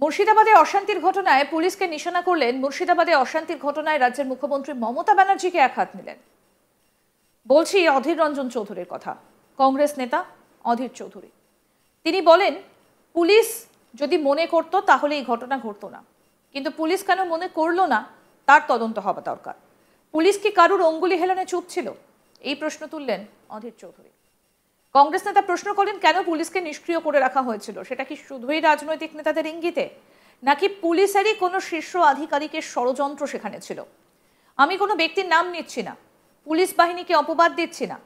মুর্শিদাবাদে অশান্তির ঘটনায় পুলিশকে নিশানা করলেন। মুর্শিদাবাদে অশান্তির ঘটনায় রাজ্যের মুখ্যমন্ত্রী মমতা ব্যানার্জিকে একহাত নিলেন। বলছি অধীর রঞ্জন চৌধুরীর কথা, কংগ্রেস নেতা অধীর চৌধুরী। তিনি বলেন, পুলিশ যদি মনে করত তাহলে এই ঘটনা ঘটতো না, কিন্তু পুলিশ কেন মনে করলো না তার তদন্ত হওয়া দরকার। পুলিশ কি কারুর অঙ্গুলি হেলনে চুপ ছিল? এই প্রশ্ন তুললেন অধীর চৌধুরী। কংগ্রেস নেতা প্রশ্ন করেন, কেন পুলিশকে নিষ্ক্রিয় করে রাখা হয়েছিল? সেটা কি শুধুই রাজনৈতিক নেতাদের ইঙ্গিতে, নাকি পুলিশেরই কোনো শীর্ষ আধিকারিকের ষড়যন্ত্র সেখানে ছিল? আমি কোনো ব্যক্তির নাম নিচ্ছি না, পুলিশ বাহিনীকে অপবাদ দিচ্ছি না।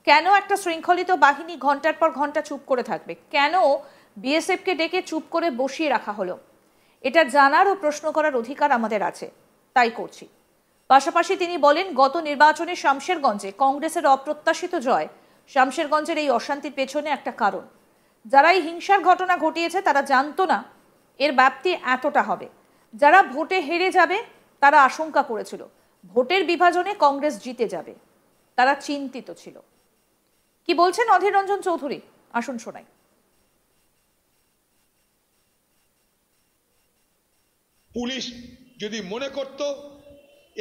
কেন একটা শৃঙ্খলিত বাহিনী ঘন্টার পর ঘন্টা চুপ করে থাকবে? কেন বিএসএফকে ডেকে চুপ করে বসিয়ে রাখা হলো? এটা জানার ও প্রশ্ন করার অধিকার আমাদের আছে, তাই করছি। পাশাপাশি তিনি বলেন, গত নির্বাচনে শামশেরগঞ্জে কংগ্রেসের অপ্রত্যাশিত জয় শামশেরগঞ্জের এই অশান্তির পেছনে একটা কারণ। যারা এই হিংসার ঘটনা ঘটিয়েছে তারা জানতো না এর ব্যাপ্তি এতটা হবে। যারা ভোটে হেরে যাবে তারা আশঙ্কা করেছিল ভোটের বিভাজনে কংগ্রেস জিতে যাবে, তারা চিন্তিত ছিল। কি বলছেন অধীর রঞ্জন চৌধুরী, আসুন শোনাই। পুলিশ যদি মনে করত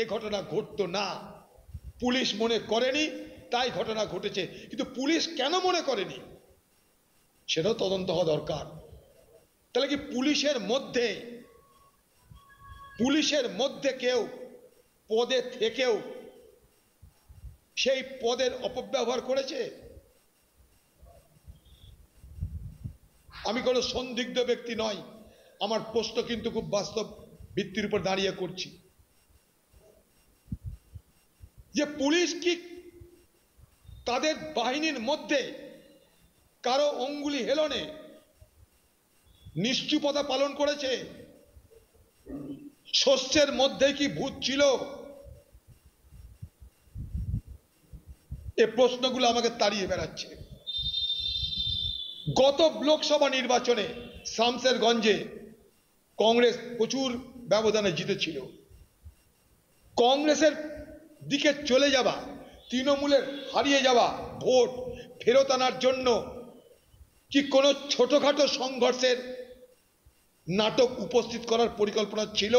এ ঘটনা ঘটতো না, পুলিশ মনে করেনি তাই ঘটনা ঘটেছে। কিন্তু পুলিশ কেন মনে করেনি সেটাও তদন্ত হওয়া দরকার। তাহলে কি পুলিশের মধ্যে কেউ পদে থেকেও সেই পদের অপব্যবহার করেছে? আমি কোনো সন্দিগ্ধ ব্যক্তি নই, আমার প্রশ্ন কিন্তু খুব বাস্তব ভিত্তির উপর দাঁড়িয়ে করছি, যে পুলিশ কি তাদের বাহিনীর মধ্যে কারো অঙ্গুলি হেলনে নিশ্চুপতা পালন করেছে? শস্যের মধ্যে কি ভূত ছিল? এই প্রশ্নগুলো আমাকে তাড়িয়ে বেড়াচ্ছে। গত লোকসভা নির্বাচনে শামশেরগঞ্জে কংগ্রেস প্রচুর ব্যবধানে জিতেছিল। কংগ্রেসের দিকে চলে যাওয়া, তৃণমূলের হারিয়ে যাওয়া ভোট ফেরত আনার জন্য কি কোনো ছোটখাটো সংঘর্ষের নাটক উপস্থিত করার পরিকল্পনা ছিল?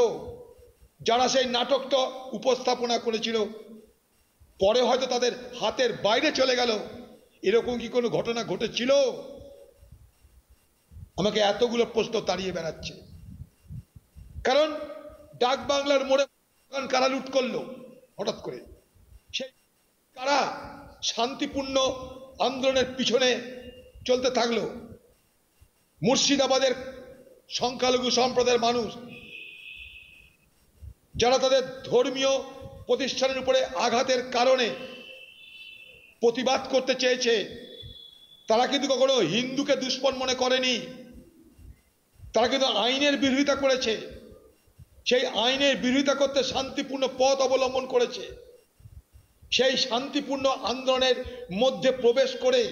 যারা সেই নাটকটা উপস্থাপনা করেছিল পরে হয়তো তাদের হাতের বাইরে চলে গেল, এরকম কি কোনো ঘটনা ঘটেছিল? আমাকে এতগুলো প্রশ্ন তাড়িয়ে বেড়াচ্ছে। কারণ ডাক বাংলার মোড়ে কারা লুট করলো হঠাৎ করে? সেই কারা শান্তিপূর্ণ আন্দোলনের পিছনে চলতে থাকলো? মুর্শিদাবাদের সংখ্যালঘু সম্প্রদায়ের মানুষ যারা তাদের ধর্মীয় প্রতিষ্ঠানের উপরে আঘাতের কারণে প্রতিবাদ করতে চেয়েছে, তারা কিন্তু কখনো হিন্দুকে দুশ্মন মনে করেনি। তারা কিন্তু আইনের বিরোধিতা করেছে, সেই আইনের বিরোধিতা করতে শান্তিপূর্ণ পথ অবলম্বন করেছে। সেই শান্তিপূর্ণ আন্দোলনের মধ্যে প্রবেশ করে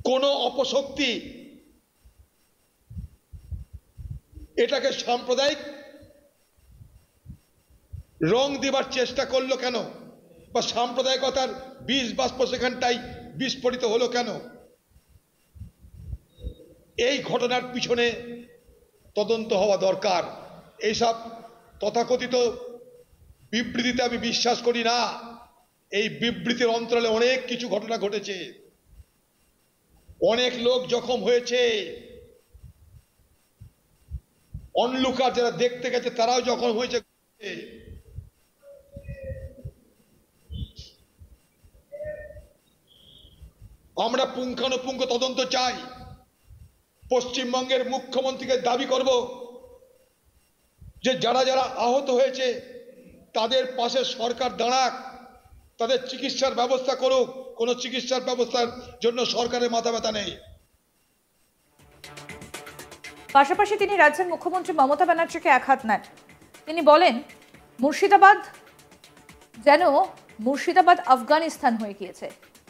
কোন অপশক্তি এটাকে সাম্প্রদায়িক রং দেবার চেষ্টা করলো কেন? বা সাম্প্রদায়িকতার বীজ বাষ্প সেখানটাই বিস্ফোরিত হলো কেন? এই ঘটনার পিছনে তদন্ত হওয়া দরকার। এইসব তথাকথিত বিবৃতিতে আমি বিশ্বাস করি না। এই বিবৃতির অন্তরালে অনেক কিছু ঘটনা ঘটেছে, অনেক লোক জখম হয়েছে, অনলুকার যারা দেখতে গেছে তারাও জখম হয়েছে। আমরা পুঙ্খানুপুঙ্খ তদন্ত চাই। পশ্চিমবঙ্গের মুখ্যমন্ত্রীকে দাবি করব যে যারা যারা আহত হয়েছে তাদের পাশে সরকার দাঁড়াক, তাদের চিকিৎসার ব্যবস্থা করুক। কোনো চিকিৎসার ব্যবস্থার জন্য সরকারের মাথা ব্যথা নেই। পাশাপাশি তিনি রাজ্যের মুখ্যমন্ত্রী মমতা ব্যানার্জিকে একহাত নেন। তিনি বলেন, মুর্শিদাবাদ আফগানিস্তান হয়ে গিয়েছে,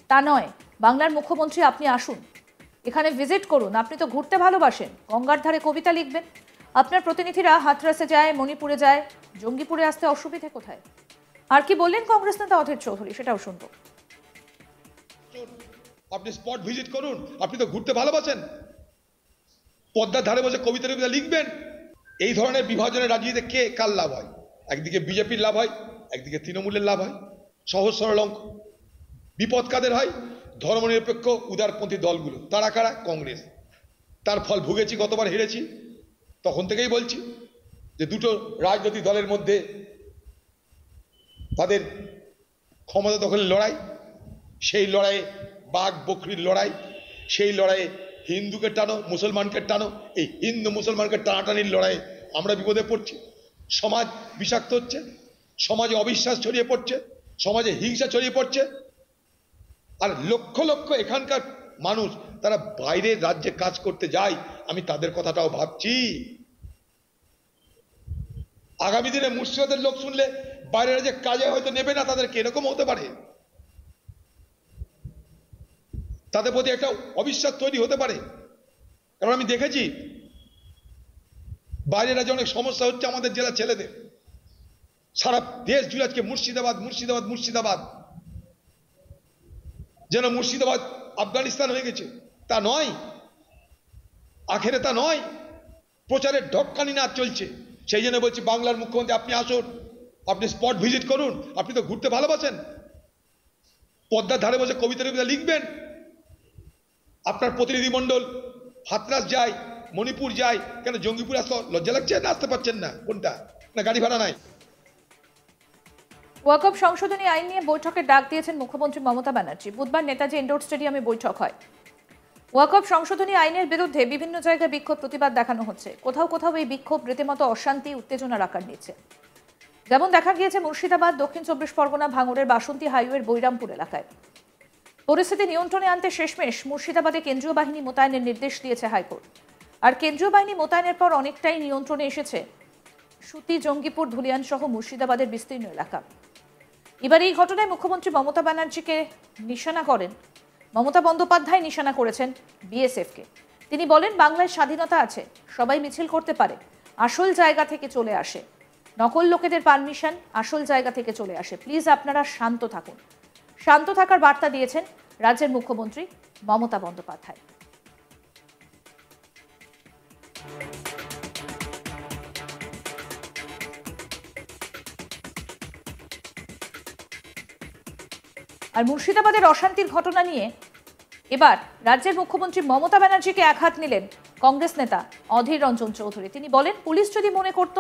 তা নয়। বাংলার মুখ্যমন্ত্রী, আপনি আসুন, এখানে ভিজিট করুন। আপনি তো ঘুরতে ভালোবাসেন, গঙ্গার ধারে কবিতা লিখবেন। আপনার প্রতিনিধিরা হাথরাসে যায়, মণিপুরে যায়, জঙ্গিপুরে আসতে অসুবিধে কোথায়? আর কি বললেন কংগ্রেস নেতা অধীর চৌধুরী, সেটাও শুনবো। আপনি স্পট ভিজিট করুন, আপনি তো ঘুরতে ভালোবাসেন, পদ্মার ধারে বসে কবিতা টবিতা লিখবেন। এই ধরনের বিভাজনের রাজনীতিতে কে কার লাভ হয়? একদিকে বিজেপির লাভ হয়, একদিকে তৃণমূলের লাভ হয়। সহজ সরল অঙ্ক। বিপদ কাদের হয়? ধর্মনিরপেক্ষ উদারপন্থী দলগুলো। তারা কারা? কংগ্রেস। তার ফল ভুগেছি, গতবার হেরেছি। তখন থেকেই বলছি যে দুটো রাজনৈতিক দলের মধ্যে তাদের ক্ষমতা দখলের লড়াই, সেই লড়াইয়ে বাঘ বকরির লড়াই, সেই লড়াইয়ে হিন্দুকে টানো মুসলমানকে টানো, এই হিন্দু মুসলমানকে টানাটানির লড়াইয়ে আমরা বিপদে পড়ছি। সমাজ বিষাক্ত হচ্ছে, সমাজে অবিশ্বাস ছড়িয়ে পড়ছে, সমাজে হিংসা ছড়িয়ে পড়ছে। আর লক্ষ লক্ষ এখানকার মানুষ তারা বাইরের রাজ্যে কাজ করতে যায়, আমি তাদের কথাটাও ভাবছি। আগামী দিনে মুর্শিদাবাদের লোক শুনলে বাইরের রাজ্যে কাজে হয়তো নেবে না তাদেরকে, এরকম হতে পারে। তাদের প্রতি একটা অবিশ্বাস তৈরি হতে পারে। কারণ আমি দেখেছি বাইরের রাজ্যে অনেক সমস্যা হচ্ছে আমাদের জেলার ছেলেদের। সারা দেশ জুড়ে আজকে মুর্শিদাবাদ মুর্শিদাবাদ মুর্শিদাবাদ, যেন মুর্শিদাবাদ আফগানিস্তান হয়ে গেছে। তা নয়, আখেরে তা নয়। প্রচারের ঢক্কানি নাচ চলছে। সেই জন্য বলছি, বাংলার মুখ্যমন্ত্রী আপনি আসুন, আপনি স্পট ভিজিট করুন, আপনি তো ঘুরতে ভালোবাসেন, পদ্মার ধারে বসে কবিতা টবিতা লিখবেন। আপনার প্রতিনিধি মণ্ডল হাতরাস যায়, মণিপুর যায়, কেন জঙ্গিপুর আসতে লজ্জা লাগছে না? আসতে পারছেন না? কোনটা? না গাড়ি ভাড়া নাই? ওয়াকফ সংশোধনী আইন নিয়ে বৈঠকের ডাক দিয়েছেন মুখ্যমন্ত্রী মমতা ব্যানার্জি। বুধবার নেতাজি ইন্ডোর স্টেডিয়ামে বৈঠক হয়। ওয়াকফ সংশোধনী আইনের বিরুদ্ধে বিভিন্ন জায়গায় বিক্ষোভ প্রতিবাদ দেখানো হচ্ছে। কোথাও কোথাও এই বিক্ষোভ রীতিমতো অশান্তি উত্তেজনার আকার নিচ্ছে। যেমন দেখা গিয়েছে মুর্শিদাবাদ, দক্ষিণ চব্বিশ পরগনা, ভাঙড়ের বাসন্তী হাইওয়ের বৈরামপুর এলাকায়। পরিস্থিতি নিয়ন্ত্রণে আনতে শেষমেশ মুর্শিদাবাদে কেন্দ্রীয় বাহিনী মোতায়েনের নির্দেশ দিয়েছে হাইকোর্ট। আর কেন্দ্রীয় বাহিনী মোতায়েনের পর অনেকটাই নিয়ন্ত্রণে এসেছে সুতি, জঙ্গিপুর, ধুলিয়ান সহ মুর্শিদাবাদের বিস্তীর্ণ এলাকা। এবার এই ঘটনায় মুখ্যমন্ত্রী মমতা ব্যানার্জিকে নিশানা করেন। মমতা বন্দ্যোপাধ্যায় নিশানা করেছেন বিএসএফকে। তিনি বলেন, বাংলায় স্বাধীনতা আছে, সবাই মিছিল করতে পারে, আসল জায়গা থেকে চলে আসে। নকল লোকেদের পারমিশন আসল জায়গা থেকে চলে আসে। প্লিজ আপনারা শান্ত থাকুন। শান্ত থাকার বার্তা দিয়েছেন রাজ্যের মুখ্যমন্ত্রী মমতা বন্দ্যোপাধ্যায়। আর মুর্শিদাবাদের অশান্তির ঘটনা নিয়ে এবার রাজ্যের মুখ্যমন্ত্রী মমতা ব্যানার্জিকে একহাত নিলেন কংগ্রেস নেতা অধীর রঞ্জন চৌধুরী। তিনি বলেন, পুলিশ যদি মনে করত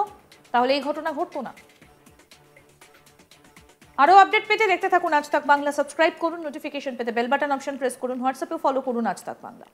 তাহলে এই ঘটনা ঘটতো না। আরো আপডেট পেতে দেখতে থাকুন আজ তাক বাংলা। সাবস্ক্রাইব করুন, নোটিফিকেশন পেতে বেল বাটন অপশন প্রেস করুন, হোয়াটসঅ্যাপে ফলো করুন আজ তাক বাংলা।